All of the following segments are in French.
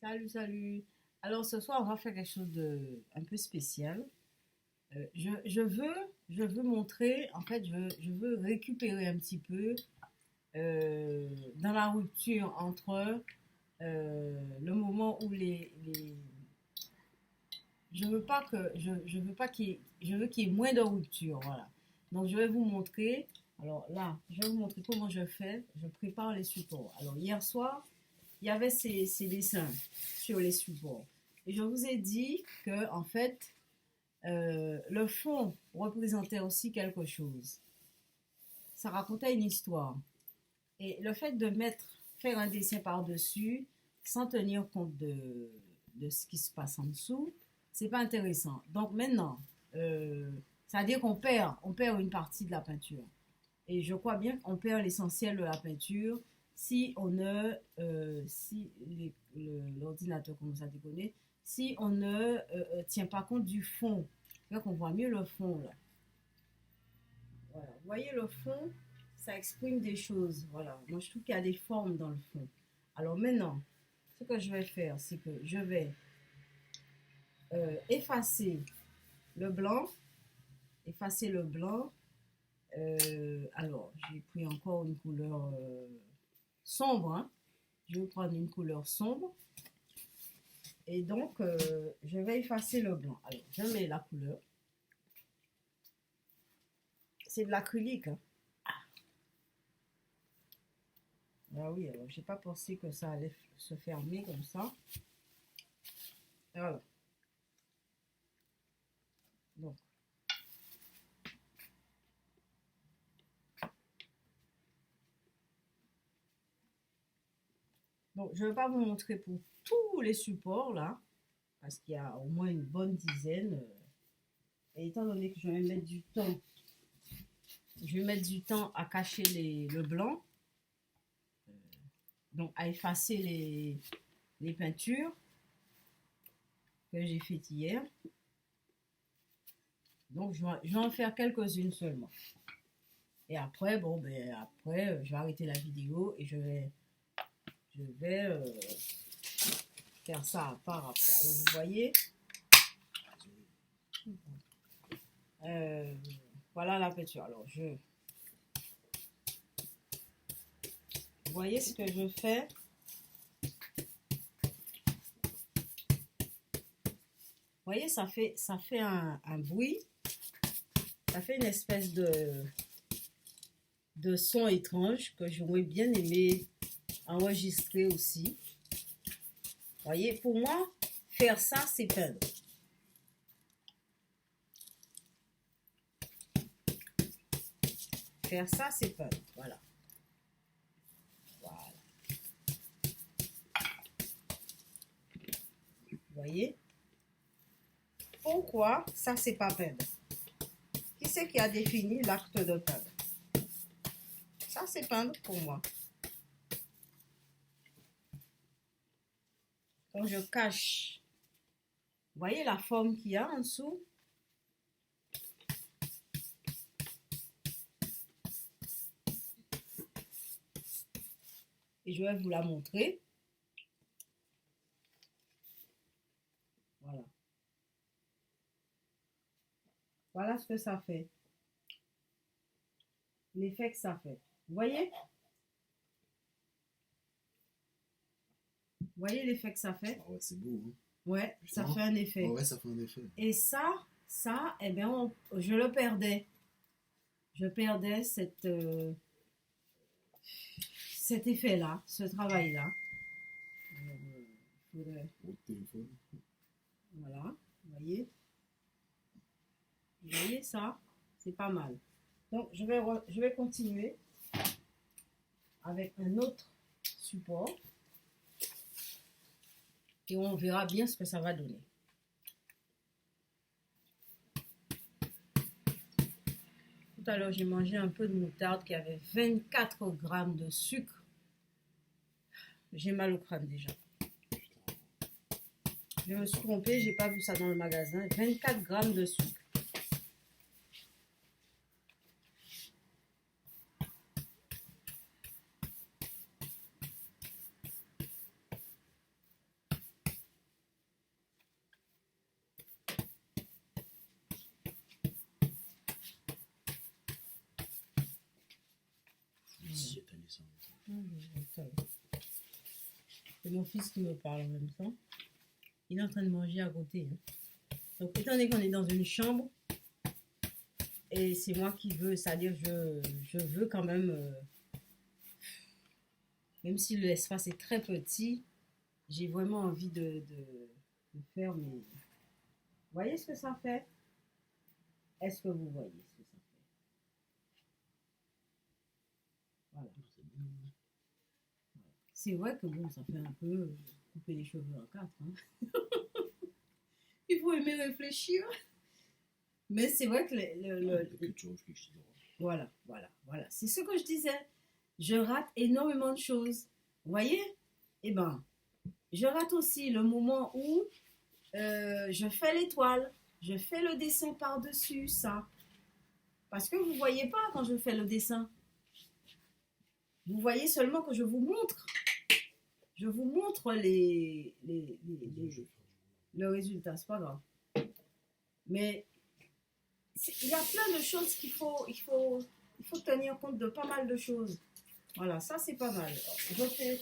Salut, salut. Alors ce soir, on va faire quelque chose de un peu spécial. Je veux montrer, en fait, je veux récupérer un petit peu dans la rupture entre le moment où je veux pas je veux qu'il y ait moins de rupture, voilà. Donc je vais vous montrer. Alors là, je vais vous montrer comment je fais. Je prépare les supports. Alors hier soir, il y avait ces dessins sur les supports. Et je vous ai dit que, en fait, le fond représentait aussi quelque chose. Ça racontait une histoire. Et le fait de faire un dessin par-dessus, sans tenir compte de ce qui se passe en dessous, c'est pas intéressant. Donc maintenant, ça veut dire on perd une partie de la peinture. Et je crois bien qu'on perd l'essentiel de la peinture si on ne, si l'ordinateur commence à déconner, si on ne tient pas compte du fond. Là qu'on voit mieux le fond là. Voilà. Vous voyez le fond, ça exprime des choses. Voilà. Moi je trouve qu'il y a des formes dans le fond. Alors maintenant, ce que je vais faire, c'est que je vais effacer le blanc, effacer le blanc. Alors, j'ai pris encore une couleur sombre, hein. Je vais prendre une couleur sombre. Et donc, je vais effacer le blanc. Alors, je mets la couleur. C'est de l'acrylique, hein. Ah oui, alors, j'ai pas pensé que ça allait se fermer comme ça. Voilà. Donc, je ne vais pas vous montrer pour tous les supports, là, parce qu'il y a au moins une bonne dizaine. Et étant donné que je vais mettre du temps, je vais mettre du temps à cacher le blanc, donc à effacer les peintures que j'ai faites hier. Donc, je vais en faire quelques-unes seulement. Et après, bon, ben, après, je vais arrêter la vidéo et je vais faire ça à part après. Alors, vous voyez, euh, voilà la peinture. Alors, vous voyez ce que je fais? Vous voyez, ça fait un bruit, ça fait une espèce de son étrange que j'aurais bien aimé enregistrer aussi. Vous voyez, pour moi, faire ça, c'est peindre. Faire ça, c'est peindre. Voilà. Voilà. Vous voyez? Pourquoi ça, c'est pas peindre? Qui c'est qui a défini l'acte de peindre? Ça, c'est peindre pour moi. Quand je cache, vous voyez la forme qu'il y a en dessous? Et je vais vous la montrer. Voilà. Voilà ce que ça fait. L'effet que ça fait. Vous voyez? Vous voyez l'effet que ça fait? Ah ouais, c'est beau, hein? Ouais, ça fait un effet. Ah ouais, ça fait un effet. Et ça, eh bien, je le perdais. Je perdais cet effet-là, ce travail-là. Au téléphone. Voilà, vous voyez? Vous voyez ça? C'est pas mal. Donc, je vais continuer avec un autre support et on verra bien ce que ça va donner. Tout à l'heure, j'ai mangé un peu de moutarde qui avait 24 grammes de sucre. J'ai mal au crâne déjà. Je me suis trompée, j'ai pas vu ça dans le magasin. 24 grammes de sucre. ça. C'est mon fils qui me parle en même temps. Il est en train de manger à côté. Hein. Donc, étant donné qu'on est dans une chambre, et c'est moi qui veux, c'est-à-dire je veux quand même si l'espace est très petit, j'ai vraiment envie de faire mes... Vous voyez ce que ça fait? Est-ce que vous voyez ce que ça fait? Voilà. C'est vrai que bon, ça fait un peu couper les cheveux en quatre. Hein. Il faut aimer réfléchir. Mais c'est vrai que voilà. C'est ce que je disais. Je rate énormément de choses. Vous voyez? Eh ben, je rate aussi le moment où je fais l'étoile. Je fais le dessin par-dessus ça. Parce que vous ne voyez pas quand je fais le dessin. Vous voyez seulement que je vous montre. Je vous montre le résultat. C'est pas grave. Mais il y a plein de choses il faut tenir compte de pas mal de choses. Voilà, ça c'est pas mal. Je fais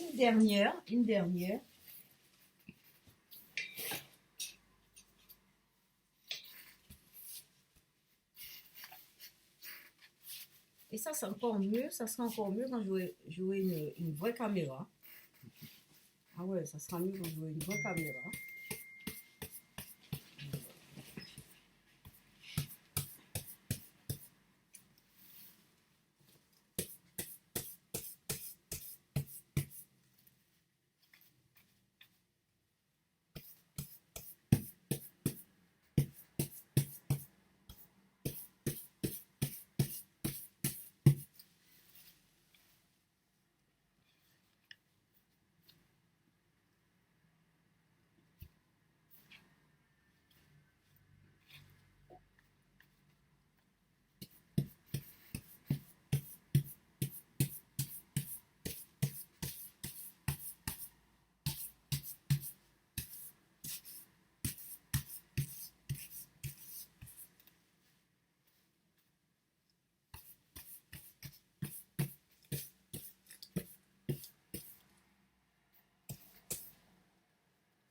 une dernière. Et ça, c'est encore mieux. Ça sera encore mieux quand j'aurai une vraie caméra. Ah ouais, ça sera mieux quand j'aurai une vraie caméra.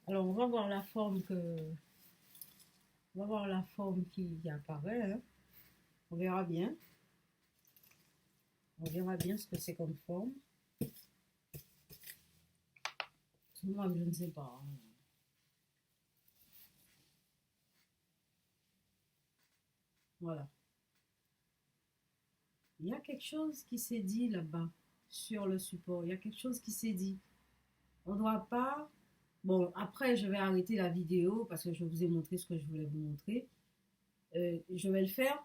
Alors, on va voir la forme qui apparaît. Hein. On verra bien. On verra bien ce que c'est comme forme. Moi, je ne sais pas. Hein. Voilà. Il y a quelque chose qui s'est dit là-bas, sur le support. Il y a quelque chose qui s'est dit. On ne doit pas... Bon, après, je vais arrêter la vidéo parce que je vous ai montré ce que je voulais vous montrer. Je vais le faire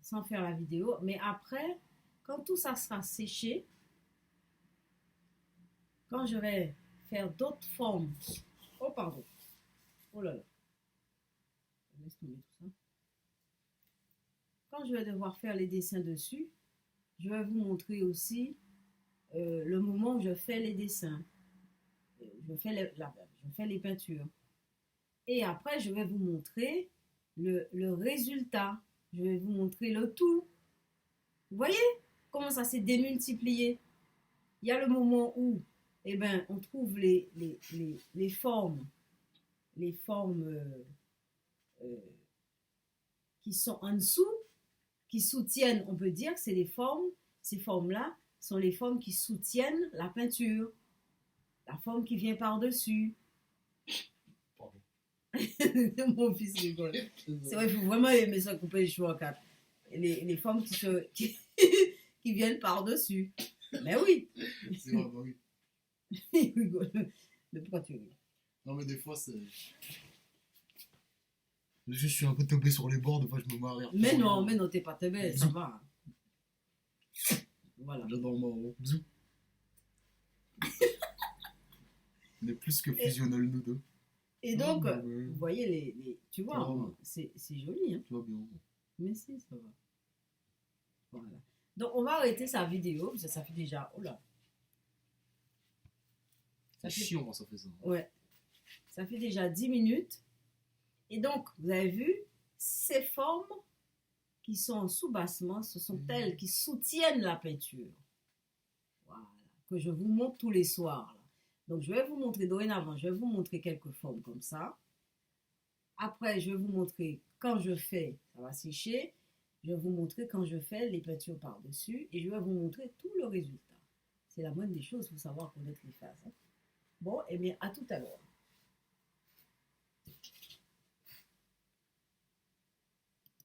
sans faire la vidéo. Mais après, quand tout ça sera séché, quand je vais faire d'autres formes... Oh, pardon. Oh là là. Laisse tomber tout ça. Quand je vais devoir faire les dessins dessus, je vais vous montrer aussi le moment où je fais les dessins. Je fais les peintures. Et après, je vais vous montrer le résultat. Je vais vous montrer le tout. Vous voyez comment ça s'est démultiplié? Il y a le moment où eh ben, on trouve les formes, qui sont en dessous, qui soutiennent, on peut dire que c'est les formes, ces formes-là sont les formes qui soutiennent la peinture. La forme qui vient par-dessus. Mon fils rigole. C'est vrai, il faut vraiment aimer ça, couper les cheveux en quatre. Les formes qui viennent par-dessus. Mais oui. C'est vrai, bah oui. Il rigole. Mais pourquoi tu rigoles? Non, mais des fois, c'est... Je suis un peu tombé sur les bords, des fois je me marre. Mais non, t'es pas tombé, ça va. Voilà. J'adore moi. Bisous. On est plus que fusionnels nous deux. Et donc, vous voyez, tu vois, c'est joli. Hein. Tu vois bien. Mais si, ça va. Voilà. Donc, on va arrêter sa vidéo, parce que ça fait déjà... Oh là. C'est chiant quand ça fait ça. Ouais. Ça fait déjà 10 minutes. Et donc, vous avez vu, ces formes qui sont en sous-bassement, ce sont elles qui soutiennent la peinture. Voilà, que je vous montre tous les soirs. Là. Donc, je vais vous montrer dorénavant, je vais vous montrer quelques formes comme ça. Après, je vais vous montrer quand je fais, ça va sécher. Je vais vous montrer quand je fais les peintures par-dessus et je vais vous montrer tout le résultat. C'est la moindre des choses, il faut savoir connaître les phases. Hein. Bon, eh bien, à tout à l'heure.